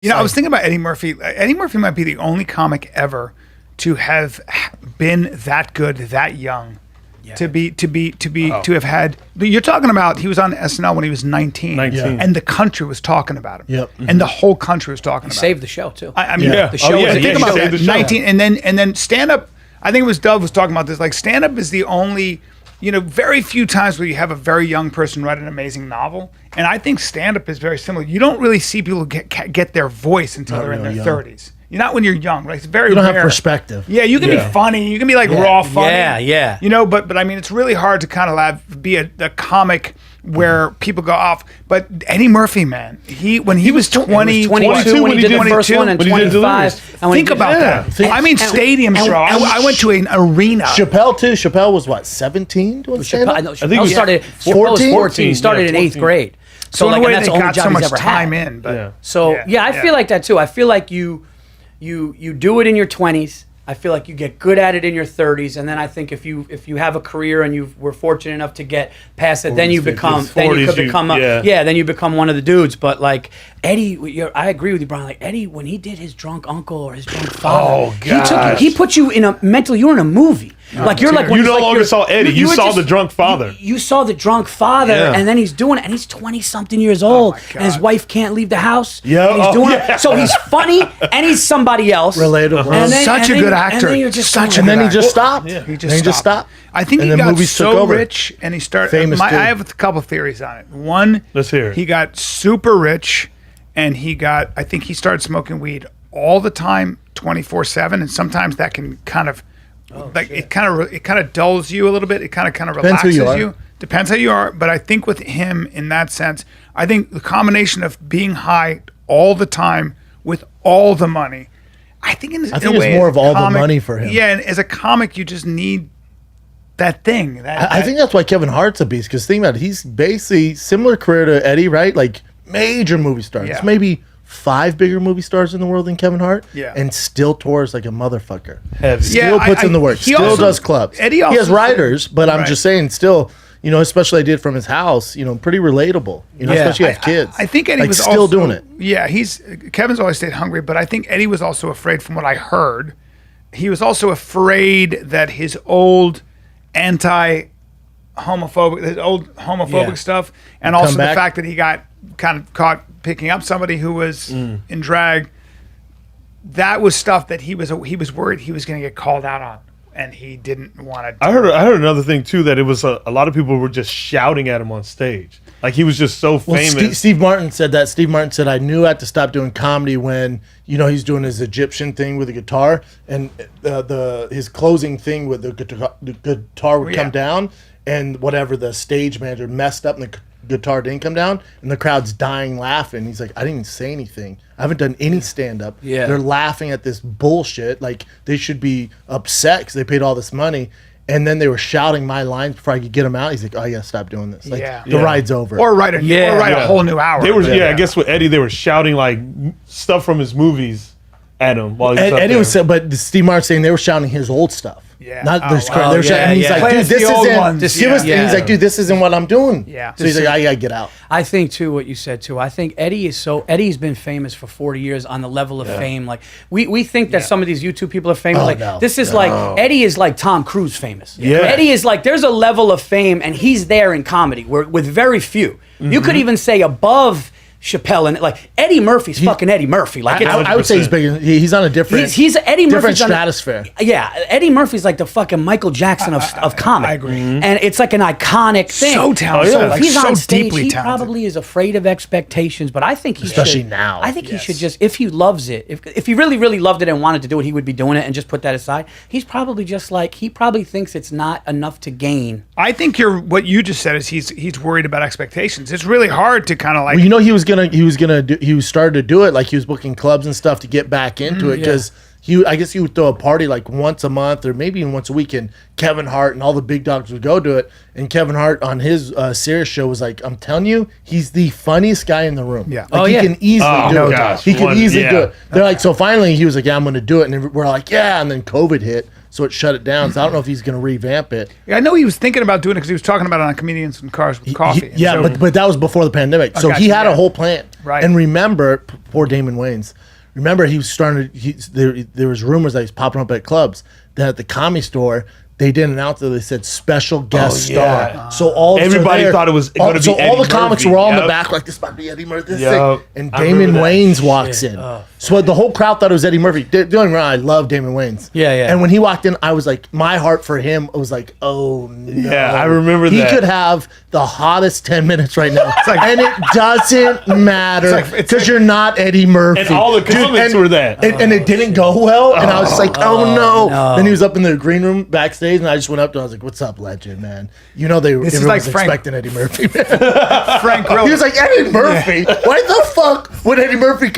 I was thinking about Eddie Murphy. Eddie Murphy might be the only comic ever to have been that good, that young. Yeah. To have had. You're talking about he was on SNL when he was 19. And the country was talking about him. Yep. And the whole country was talking about him. Saved the show too. I mean, the show. Think about that. 19, and then stand up. I think it was Dove was talking about this. Like stand up is the only, very few times where you have a very young person write an amazing novel. And I think stand up is very similar. You don't really see people get their voice until they're in their 30s. You're not when you're young. Like it's very You don't rare. have perspective. Yeah, you can be funny. You can be like raw funny. Yeah. But I mean, it's really hard to kind of be a comic where people go off. But Eddie Murphy, man, when he was 22 when he did the first one, and 25. Think about that. Stadiums, bro. I went to an arena. Chappelle too. Chappelle was what, 17 doing stand-up? I think he started 14. He started in 8th grade. So like, and that's the only job so much he's ever time had. in. But I feel like that too. I feel like you do it in your 20s. I feel like you get good at it in your 30s, and then I think if you have a career and you were fortunate enough to get past it, then you become one of the dudes. But like Eddie, I agree with you, Brian. Like Eddie, when he did his drunk uncle or his drunk father, he put you in a mental. You were in a movie. Like you're like when you no longer saw Eddie. You saw the drunk father. You saw the drunk father, and then he's doing it, and he's 20-something years old, and his wife can't leave the house. Yeah, he's doing it. So he's funny, and he's somebody else. Relatable. And then, such a good actor. And then you're just and then he just stopped. Yeah. He just stopped. I think he got so rich, and he started. I have a couple theories on it. One, let's hear it. He got super rich, and I think he started smoking weed all the time, 24/7, and sometimes that can kind of. It kind of dulls you a little bit. It kind of relaxes you. Depends how you are. But I think with him in that sense, I think the combination of being high all the time with all the money, I think in a way it's more of all the money for him. Yeah, and as a comic, you just need that thing. I think that's why Kevin Hart's a beast. Because think about it, he's basically similar career to Eddie, right? Like major movie stars. Yeah. Maybe 5 bigger movie stars in the world than Kevin Hart. Yeah. And still tours like a motherfucker. Heavy. Still puts in the work. Still does clubs. Eddie he also has writers, but I'm just saying still, especially I did from his house, pretty relatable. Especially if you have kids. I think Eddie was still also doing it. Yeah, Kevin's always stayed hungry, but I think Eddie was also afraid, from what I heard, he was also afraid that his old homophobic stuff, and also the fact that he got kind of caught picking up somebody who was in drag, that was stuff that he was worried he was going to get called out on, and he didn't want to. I heard another thing too, that it was a lot of people were just shouting at him on stage. Like he was just so famous. Steve Martin said that. Steve Martin said, I knew I had to stop doing comedy when, he's doing his Egyptian thing with the guitar, and his closing thing with the guitar would come down, and whatever the stage manager messed up, and the guitar didn't come down, and the crowd's dying laughing. He's like, I didn't even say anything. I haven't done any stand-up. Yeah. They're laughing at this bullshit. Like, they should be upset because they paid all this money. And then they were shouting my lines before I could get them out. He's like, oh, I gotta stop doing this. Like, the ride's over. Or write a whole new hour. They were, I guess with Eddie, they were shouting like stuff from his movies at him while he was up Eddie there. was, but Steve Martin saying they were shouting his old stuff. Yeah. Not this crap. wow. They're shouting, and he's like, dude, this isn't. And he's like, dude, this isn't what I'm doing. Yeah. So he's like, I gotta get out. I think too what you said too. I think Eddie's been famous for 40 years on the level of fame. Like we think that some of these YouTube people are famous. Eddie is like Tom Cruise famous. Yeah. Eddie is like, there's a level of fame, and he's there in comedy with very few. You could even say above Chappelle, and like Eddie Murphy's fucking Eddie Murphy. Like I would say he's big. He's on a different. He's Eddie Murphy's different stratosphere. Eddie Murphy's like the fucking Michael Jackson of comedy. I agree. And it's like an iconic thing. So talented. So if he's on stage, deeply he talented. probably is afraid of expectations. But I think he Especially should. now. I think he should just, if he loves it, if he really, really loved it and wanted to do it, he would be doing it and just put that aside. He's probably just like, he probably thinks it's not enough to gain. I think what you just said is he's worried about expectations. It's really hard to kind of like. Well, he was started to do it, like he was booking clubs and stuff to get back into it, because I guess he would throw a party like once a month or maybe even once a week, and Kevin Hart and all the big dogs would go to it, and Kevin Hart on his Sirius show was like, I'm telling you, he's the funniest guy in the room. Yeah. Like, he can easily do it. Gosh, He can easily do it. They're like, so finally he was like, yeah, I'm going to do it, and we're like, yeah, and then COVID hit. so it shut it down. So I don't know if he's going to revamp it. Yeah, I know he was thinking about doing it because he was talking about it on Comedians and Cars with Coffee. Yeah, So- but that was before the pandemic. So gotcha, he had yeah. a whole plan. Right. And remember, poor Damon Wayans. Remember, he was starting to. There was rumors that he's popping up at clubs. Then at the Comedy Store, they didn't announce it. They said special guest yeah. star. So all Everybody thought it was gonna be So all Eddie the comics Murphy. were all in the Yep. back like this might be Eddie Murphy. This Yep. thing. And I Damon remember that. Wayans walks in. So the whole crowd thought it was Eddie Murphy. Don't get me wrong, I love Damon Wayans. Yeah, yeah. And when he walked in, I was like, my heart for him was like, oh no. Yeah, I remember he that. He could have the hottest 10 minutes right now. And it doesn't matter it's because like- you're not Eddie Murphy. And all the comments were that. And it didn't go well. And I was like, oh no. Then he was up in the green room backstage, and I just went up to him. I was like, what's up, legend, man? You know, This is everyone like was Frank- expecting Eddie Murphy, man. Frank Grillo. He was like, Eddie Murphy? Why the fuck would Eddie Murphy come?